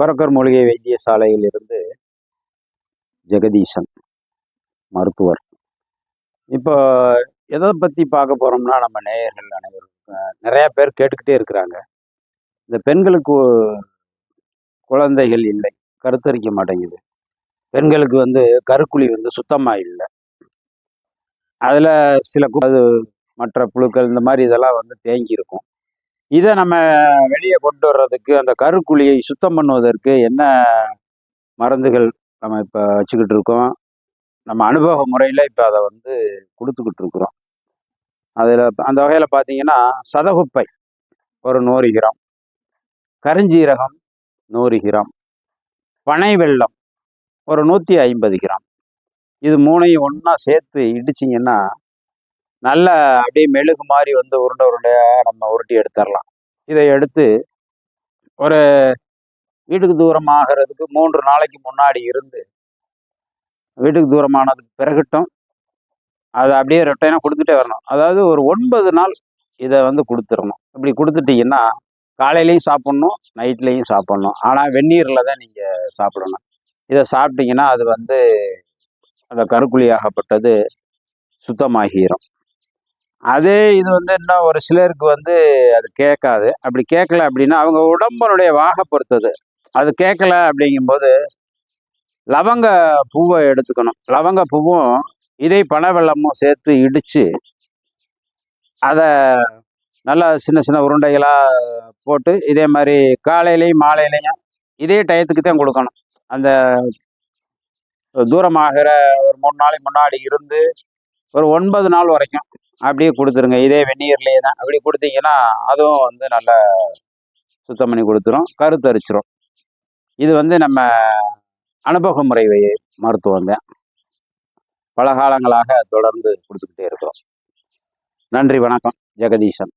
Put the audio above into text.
கொரக்கர் மூலிகை வைத்தியசாலையில் இருந்து ஜெகதீசன் மருத்துவர். இப்போ எதை பற்றி பார்க்க போகிறோம்னா, நம்ம நேயர்கள் அனைவரும் நிறையா பேர் கேட்டுக்கிட்டே இருக்கிறாங்க. இந்த பெண்களுக்கு குழந்தைகள் இல்லை, கருத்தரிக்க மாட்டேங்குது. பெண்களுக்கு கருக்குழி சுத்தமாக இல்லை. அதில் சில அது மற்ற புழுக்கள் இந்த மாதிரி இதெல்லாம் தேங்கி இருக்கும். இதை நம்ம வெளியே கொண்டு வர்றதுக்கு, அந்த கருக்குழியை சுத்தம் பண்ணுவதற்கு என்ன மருந்துகள் நம்ம இப்போ வச்சுக்கிட்டு இருக்கோம். நம்ம அனுபவ முறையில் இப்போ அதை கொடுத்துக்கிட்டு இருக்கிறோம். அதில் அந்த வகையில் பார்த்தீங்கன்னா, சதகுப்பை ஒரு 100 கிராம், கருஞ்சீரகம் 100 கிராம், பனை வெல்லம் ஒரு 150 கிராம். இது மூணையும் ஒன்றா சேர்த்து இடிச்சிங்கன்னா நல்ல அப்படியே மெழுகு மாதிரி உருண்டை உருண்டையாக நம்ம உருட்டி எடுத்துடலாம். இதை எடுத்து ஒரு வீட்டுக்கு தூரம் ஆகிறதுக்கு 3 நாளைக்கு முன்னாடி இருந்து வீட்டுக்கு தூரமானதுக்கு பிறகுட்டும் அதை அப்படியே ரொட்டைனாக கொடுத்துட்டே வரணும். அதாவது ஒரு 9 நாள் இதை கொடுத்துடணும். இப்படி கொடுத்துட்டிங்கன்னா காலையிலையும் சாப்பிட்ணும், நைட்லேயும் சாப்பிட்ணும். ஆனால் வெந்நீரில் தான் நீங்கள் சாப்பிடணும். இதை சாப்பிட்டீங்கன்னா அது அந்த கருக்குழியாகப்பட்டது சுத்தமாகிடும். அதே இது இன்னும் ஒரு சிலருக்கு அது கேட்காது. அப்படி கேட்கல அப்படின்னா அவங்க உடம்புடைய வாகை பொறுத்தது. அது கேட்கல அப்படிங்கும்போது லவங்க பூவை எடுத்துக்கணும். லவங்க பூவும் இதை பனை வெல்லமும் சேர்த்து இடித்து அதை நல்லா சின்ன சின்ன உருண்டைகளாக போட்டு இதே மாதிரி காலையிலையும் மாலையிலையும் இதே டயத்துக்கு தான் கொடுக்கணும். அந்த தூரமாகிற ஒரு 3 நாளைக்கு முன்னாடி இருந்து ஒரு 9 நாள் வரைக்கும் அப்படியே கொடுத்துருங்க. இதே வெந்நீர்லேயே தான் அப்படி கொடுத்தீங்கன்னா அதுவும் நல்லா சுத்தம் பண்ணி கொடுத்துரும், கருத்தரிச்சிரும். இது நம்ம அனுபவ முறை மருத்துவம் தான். பல காலங்களாக தொடர்ந்து கொடுத்துக்கிட்டே இருக்கிறோம். நன்றி, வணக்கம். ஜெகதீசன்.